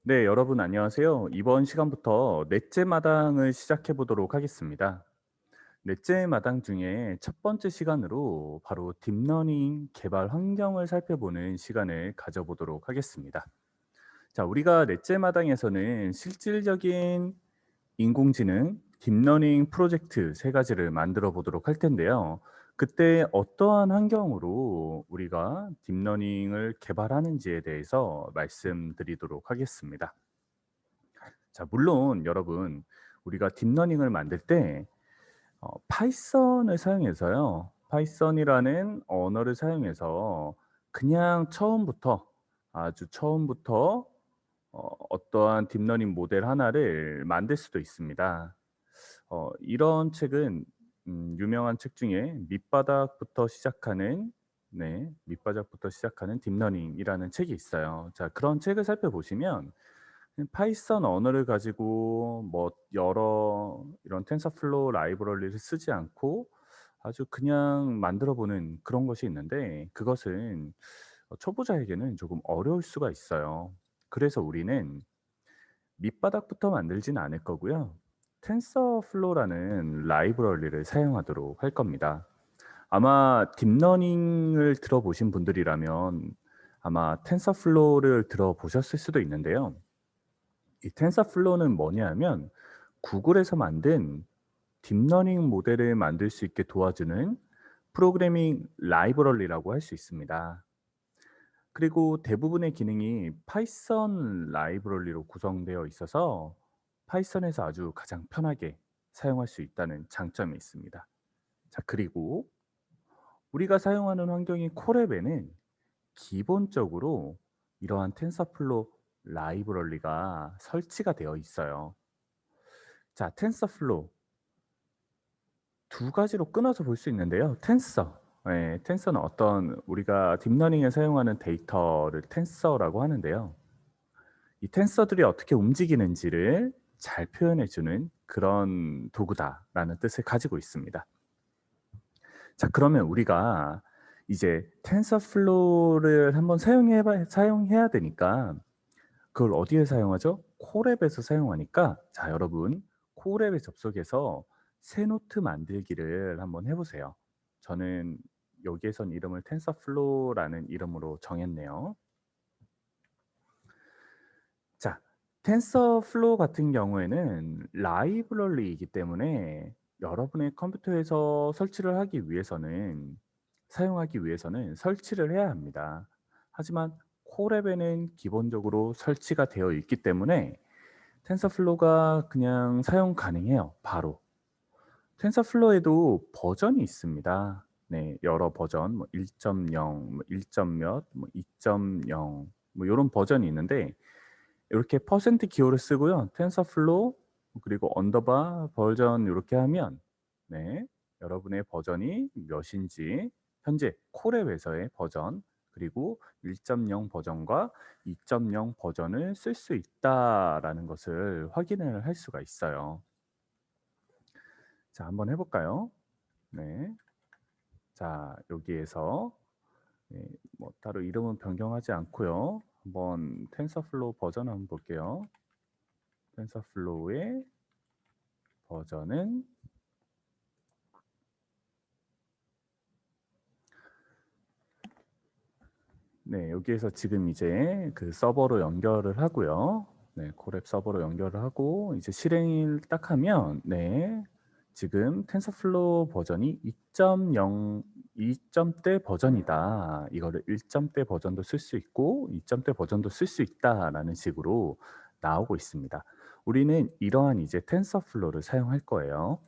네, 여러분 안녕하세요. 이번 시간부터 넷째 마당을 시작해 보도록 하겠습니다. 넷째 마당 중에 첫 번째 시간으로 바로 딥러닝 개발 환경을 살펴보는 시간을 가져보도록 하겠습니다. 자, 우리가 넷째 마당에서는 실질적인 인공지능 딥러닝 프로젝트 세 가지를 만들어 보도록 할 텐데요. 그때 어떠한 환경으로 우리가 딥러닝을 개발하는지에 대해서 말씀드리도록 하겠습니다. 자, 물론 여러분 우리가 딥러닝을 만들 때 파이썬을 사용해서요. 파이썬이라는 언어를 사용해서 그냥 처음부터 아주 처음부터 어떠한 딥러닝 모델 하나를 만들 수도 있습니다. 이런 책은 유명한 책 중에 밑바닥부터 시작하는 밑바닥부터 시작하는 딥러닝이라는 책이 있어요. 자, 그런 책을 살펴보시면 파이썬 언어를 가지고 뭐 여러 이런 텐서플로우 라이브러리를 쓰지 않고 아주 그냥 만들어 보는 그런 것이 있는데 그것은 초보자에게는 조금 어려울 수가 있어요. 그래서 우리는 밑바닥부터 만들지는 않을 거고요. 텐서플로우라는 라이브러리를 사용하도록 할 겁니다. 아마 딥러닝을 들어보신 분들이라면 아마 텐서플로우를 들어보셨을 수도 있는데요. 이 텐서플로우는 뭐냐 하면 구글에서 만든 딥러닝 모델을 만들 수 있게 도와주는 프로그래밍 라이브러리라고 할 수 있습니다. 그리고 대부분의 기능이 파이썬 라이브러리로 구성되어 있어서 파이썬에서 아주 가장 편하게 사용할 수 있다는 장점이 있습니다. 자, 그리고 우리가 사용하는 환경인 콜앱에는 기본적으로 이러한 텐서플로우 라이브러리가 설치가 되어 있어요. 자, 텐서플로우 두 가지로 끊어서 볼 수 있는데요. 텐서는 어떤 우리가 딥러닝에 사용하는 데이터를 텐서라고 하는데요. 이 텐서들이 어떻게 움직이는지를 잘 표현해 주는 그런 도구다라는 뜻을 가지고 있습니다. 자, 그러면 우리가 이제 텐서플로우를 한번 사용해야 되니까 그걸 어디에 사용하죠? 콜앱에서 사용하니까 자, 여러분 콜앱에 접속해서 새 노트 만들기를 한번 해 보세요. 저는 여기에선 이름을 텐서플로우라는 이름으로 정했네요. 자, 텐서플로우 같은 경우에는 라이브러리이기 때문에 여러분의 컴퓨터에서 사용하기 위해서는 설치를 해야 합니다. 하지만 콜앱에는 기본적으로 설치가 되어 있기 때문에 텐서플로우가 그냥 사용 가능해요, 바로. 텐서플로우에도 버전이 있습니다. 네, 여러 버전 뭐 1.0 뭐 1. 몇 뭐 2.0 뭐 요런 버전이 있는데 이렇게 퍼센트 기호를 쓰고요. 텐서플로우 그리고 언더바 버전 요렇게 하면 네, 여러분의 버전이 몇인지 현재 콜앱에서의 버전 그리고 1.0 버전과 2.0 버전을 쓸 수 있다라는 것을 확인을 할 수가 있어요. 자, 한번 해 볼까요? 네. 자, 여기에서 뭐 따로 이름은 변경하지 않고요. 한번 텐서플로우 버전 한번 볼게요. 텐서플로우의 버전은 네, 여기에서 지금 이제 그 서버로 연결을 하고요. 네, 콜앱 서버로 연결을 하고 이제 실행을 딱 하면 네, 지금 텐서플로우 버전이 2.0 2점대 버전이다. 이거를 1점대 버전도 쓸 수 있고 2점대 버전도 쓸 수 있다라는 식으로 나오고 있습니다. 우리는 이러한 이제 텐서플로우를 사용할 거예요.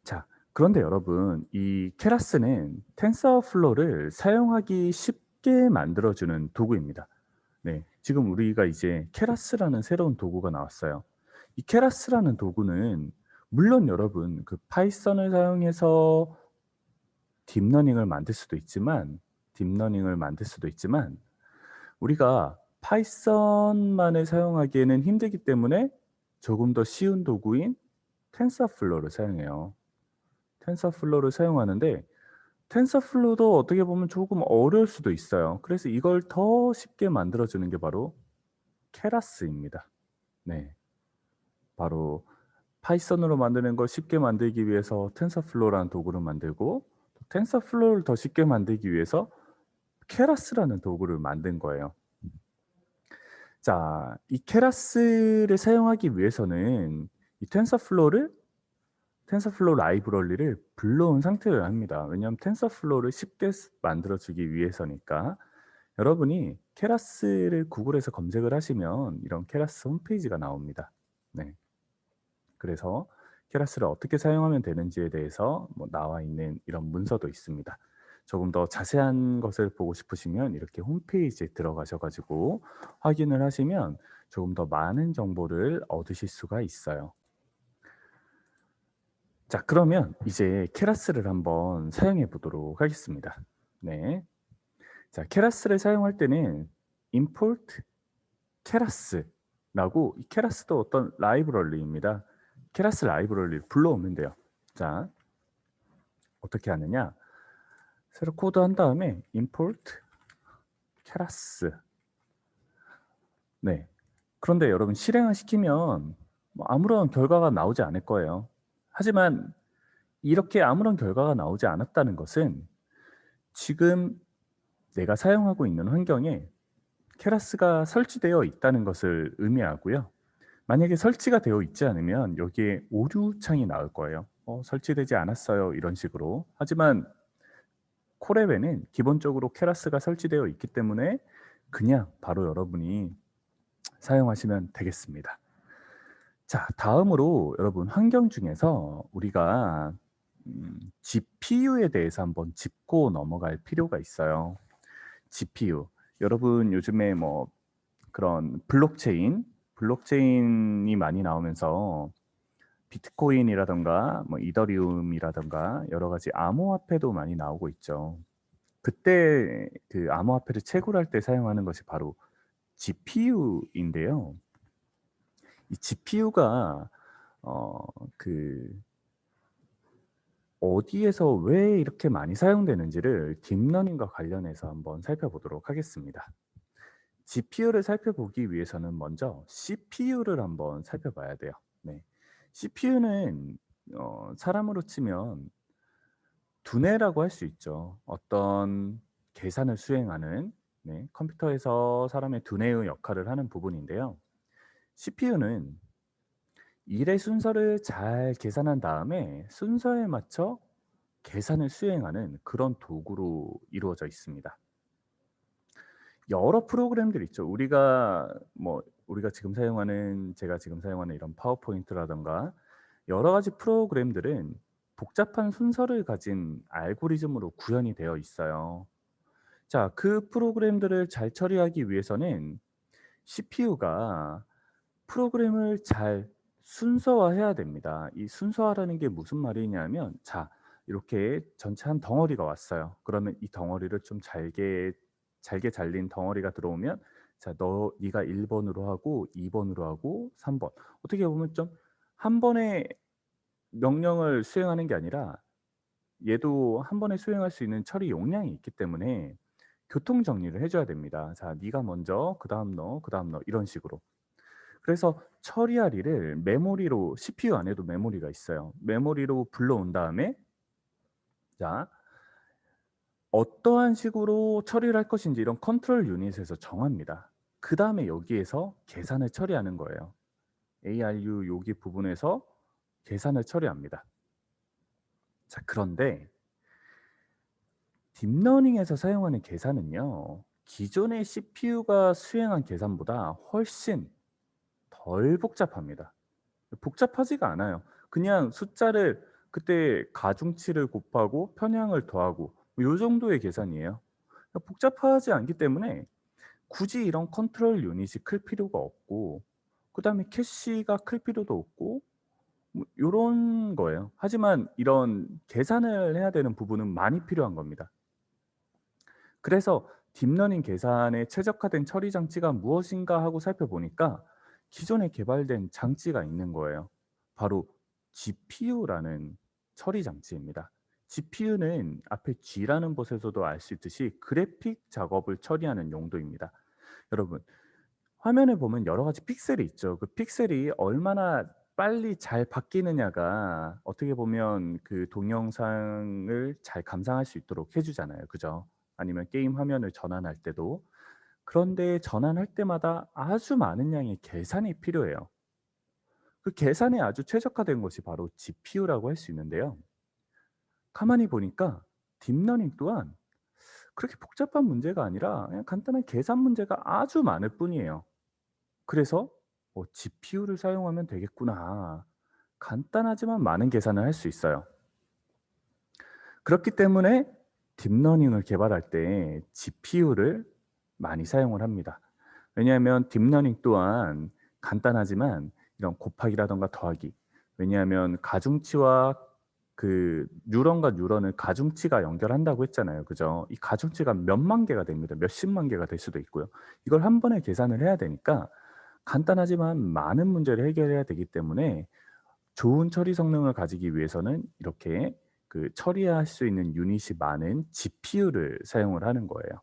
자, 그런데 여러분 이 케라스는 텐서플로우를 사용하기 쉽게 만들어 주는 도구입니다. 네. 지금 우리가 이제 케라스라는 새로운 도구가 나왔어요. 이 케라스라는 도구는 물론 여러분 그 파이썬을 사용해서 딥러닝을 만들 수도 있지만 우리가 파이썬만을 사용하기에는 힘들기 때문에 조금 더 쉬운 도구인 텐서플로우를 사용해요. 텐서플로우를 사용하는데 텐서플로우도 어떻게 보면 조금 어려울 수도 있어요. 그래서 이걸 더 쉽게 만들어 주는 게 바로 케라스입니다. 네. 바로 파이썬으로 만드는 걸 쉽게 만들기 위해서 텐서플로우라는 도구를 만들고, 또 텐서플로우를 더 쉽게 만들기 위해서 케라스라는 도구를 만든 거예요. 자, 이 케라스를 사용하기 위해서는 이 텐서플로우 라이브러리를 불러온 상태여야 합니다. 왜냐하면 텐서플로우를 쉽게 만들어 주기 위해서니까. 여러분이 케라스를 구글에서 검색을 하시면 이런 케라스 홈페이지가 나옵니다. 네. 그래서 케라스를 어떻게 사용하면 되는지에 대해서 뭐 나와 있는 이런 문서도 있습니다. 조금 더 자세한 것을 보고 싶으시면 이렇게 홈페이지에 들어가셔 가지고 확인을 하시면 조금 더 많은 정보를 얻으실 수가 있어요. 자, 그러면 이제 케라스를 한번 사용해 보도록 하겠습니다. 네. 자, 케라스를 사용할 때는 import 케라스라고, 이 케라스도 어떤 라이브러리입니다. 케라스 라이브러리를 불러오면 돼요. 자, 어떻게 하느냐? 새로 코드한 다음에 import 케라스. 네. 그런데 여러분 실행을 시키면 뭐 아무런 결과가 나오지 않을 거예요. 하지만 이렇게 아무런 결과가 나오지 않았다는 것은 지금 내가 사용하고 있는 환경에 케라스가 설치되어 있다는 것을 의미하고요. 만약에 설치가 되어 있지 않으면 여기에 오류 창이 나올 거예요. 설치되지 않았어요." 이런 식으로. 하지만 콜앱에는 기본적으로 케라스가 설치되어 있기 때문에 그냥 바로 여러분이 사용하시면 되겠습니다. 자, 다음으로 여러분 환경 중에서 우리가 GPU에 대해서 한번 짚고 넘어갈 필요가 있어요. GPU. 여러분 요즘에 뭐 그런 블록체인이 많이 나오면서 비트코인이라든가 뭐 이더리움이라든가 여러 가지 암호화폐도 많이 나오고 있죠. 그때 그 암호화폐를 채굴할 때 사용하는 것이 바로 GPU인데요. 이 GPU가 어 그 어디에서 왜 이렇게 많이 사용되는지를 딥러닝과 관련해서 한번 살펴보도록 하겠습니다. GPU를 살펴보기 위해서는 먼저 CPU를 한번 살펴봐야 돼요. 네. CPU는 사람으로 치면 두뇌라고 할 수 있죠. 어떤 계산을 수행하는, 네, 컴퓨터에서 사람의 두뇌의 역할을 하는 부분인데요. CPU는 일의 순서를 잘 계산한 다음에 순서에 맞춰 계산을 수행하는 그런 도구로 이루어져 있습니다. 여러 프로그램들이 있죠. 우리가 지금 사용하는, 제가 지금 사용하는 이런 파워포인트라든가 여러 가지 프로그램들은 복잡한 순서를 가진 알고리즘으로 구현이 되어 있어요. 자, 그 프로그램들을 잘 처리하기 위해서는 CPU가 프로그램을 잘 순서화해야 됩니다. 이 순서화라는 게 무슨 말이냐면, 자, 이렇게 전체 한 덩어리가 왔어요. 그러면 이 덩어리를 좀 잘게 잘린 덩어리가 들어오면, 자, 네가 1 번으로 하고 2 번으로 하고 3 번. 어떻게 보면 좀 한 번에 명령을 수행하는 게 아니라 얘도 한 번에 수행할 수 있는 처리 용량이 있기 때문에 교통 정리를 해 줘야 됩니다. "자, 네가 먼저, 그다음 너, 그다음 너." 이런 식으로. 그래서 처리할 일을 메모리로, CPU 안에도 메모리가 있어요. 메모리로 불러온 다음에, 자, 어떠한 식으로 처리를 할 것인지 이런 컨트롤 유닛에서 정합니다. 그다음에 여기에서 계산을 처리하는 거예요. ARU 여기 부분에서 계산을 처리합니다. 자, 그런데 딥러닝에서 사용하는 계산은요, 기존의 CPU가 수행한 계산보다 훨씬 덜 복잡합니다. 복잡하지가 않아요. 그냥 숫자를 그때 가중치를 곱하고 편향을 더하고 뭐 요 정도의 계산이에요. 복잡하지 않기 때문에 굳이 이런 컨트롤 유닛이 클 필요가 없고, 그다음에 캐시가 클 필요도 없고 뭐 요런 거예요. 하지만 이런 계산을 해야 되는 부분은 많이 필요한 겁니다. 그래서 딥러닝 계산에 최적화된 처리 장치가 무엇인가 하고 살펴보니까 기존에 개발된 장치가 있는 거예요. 바로 GPU라는 처리 장치입니다. GPU는 앞에 G라는 곳에서도 알 수 있듯이 그래픽 작업을 처리하는 용도입니다. 여러분, 화면에 보면 여러 가지 픽셀이 있죠. 그 픽셀이 얼마나 빨리 잘 바뀌느냐가 어떻게 보면 그 동영상을 잘 감상할 수 있도록 해 주잖아요. 그죠? 아니면 게임 화면을 전환할 때도. 그런데 전환할 때마다 아주 많은 양의 계산이 필요해요. 그 계산에 아주 최적화된 것이 바로 GPU라고 할 수 있는데요. 가만히 보니까 딥러닝 또한 그렇게 복잡한 문제가 아니라 그냥 간단한 계산 문제가 아주 많을 뿐이에요. 그래서 'GPU를 사용하면 되겠구나.' 간단하지만 많은 계산을 할 수 있어요. 그렇기 때문에 딥러닝을 개발할 때 GPU를 많이 사용을 합니다. 왜냐하면 딥러닝 또한 간단하지만 이런 곱하기라든가 더하기, 왜냐하면 가중치와 그 뉴런과 뉴런을 가중치가 연결한다고 했잖아요. 그죠? 이 가중치가 몇만 개가 됩니다. 몇십만 개가 될 수도 있고요. 이걸 한 번에 계산을 해야 되니까 간단하지만 많은 문제를 해결해야 되기 때문에 좋은 처리 성능을 가지기 위해서는 이렇게 그 처리할 수 있는 유닛이 많은 GPU를 사용을 하는 거예요.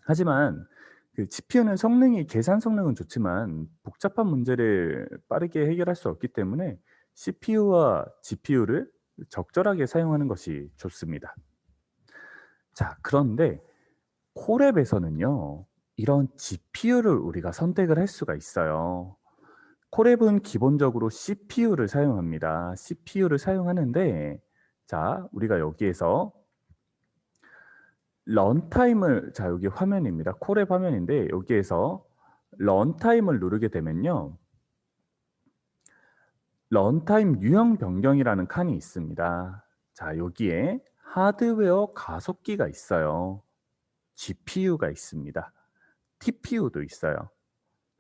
하지만 그 GPU는 성능이 계산 성능은 좋지만 복잡한 문제를 빠르게 해결할 수 없기 때문에 CPU와 GPU를 적절하게 사용하는 것이 좋습니다. 자, 그런데 콜앱에서는요, 이런 GPU를 우리가 선택을 할 수가 있어요. 콜앱은 기본적으로 CPU를 사용합니다. CPU를 사용하는데, 자, 우리가 여기에서 런타임을, 자, 여기 화면입니다. 콜앱 화면인데 여기에서 런타임을 누르게 되면요, 런타임 유형 변경이라는 칸이 있습니다. 자, 여기에 하드웨어 가속기가 있어요. GPU가 있습니다. TPU도 있어요.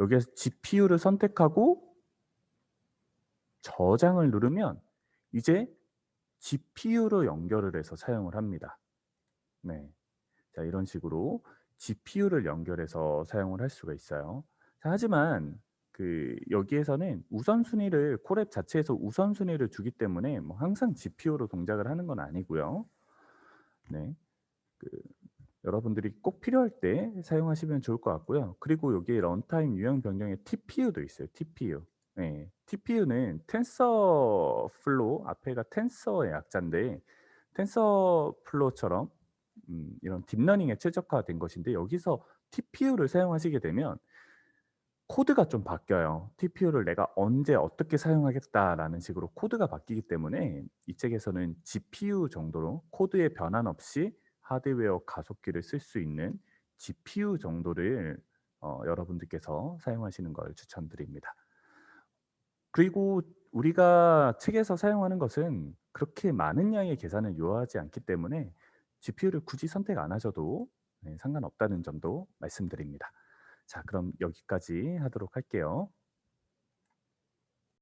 여기에서 GPU를 선택하고 저장을 누르면 이제 GPU로 연결을 해서 사용을 합니다. 네. 자, 이런 식으로 GPU를 연결해서 사용을 할 수가 있어요. 자, 하지만 그 여기에서는 우선순위를 콜앱 자체에서 우선순위를 주기 때문에 뭐 항상 GPU로 동작을 하는 건 아니고요. 네. 그 여러분들이 꼭 필요할 때 사용하시면 좋을 것 같고요. 그리고 여기에 런타임 유형 변경에 TPU도 있어요. TPU. 네. TPU는 텐서플로우, 앞에가 텐서의 약자인데 텐서플로우처럼 이런 딥러닝에 최적화된 것인데, 여기서 TPU를 사용하시게 되면 코드가 좀 바뀌어요. TPU를 내가 언제 어떻게 사용하겠다라는 식으로 코드가 바뀌기 때문에 이 책에서는 GPU 정도로 코드의 변환 없이 하드웨어 가속기를 쓸 수 있는 GPU 정도를 여러분들께서 사용하시는 걸 추천드립니다. 그리고 우리가 책에서 사용하는 것은 그렇게 많은 양의 계산을 요하지 않기 때문에 GPU를 굳이 선택 안 하셔도 상관없다는 점도 말씀드립니다. 자, 그럼 여기까지 하도록 할게요.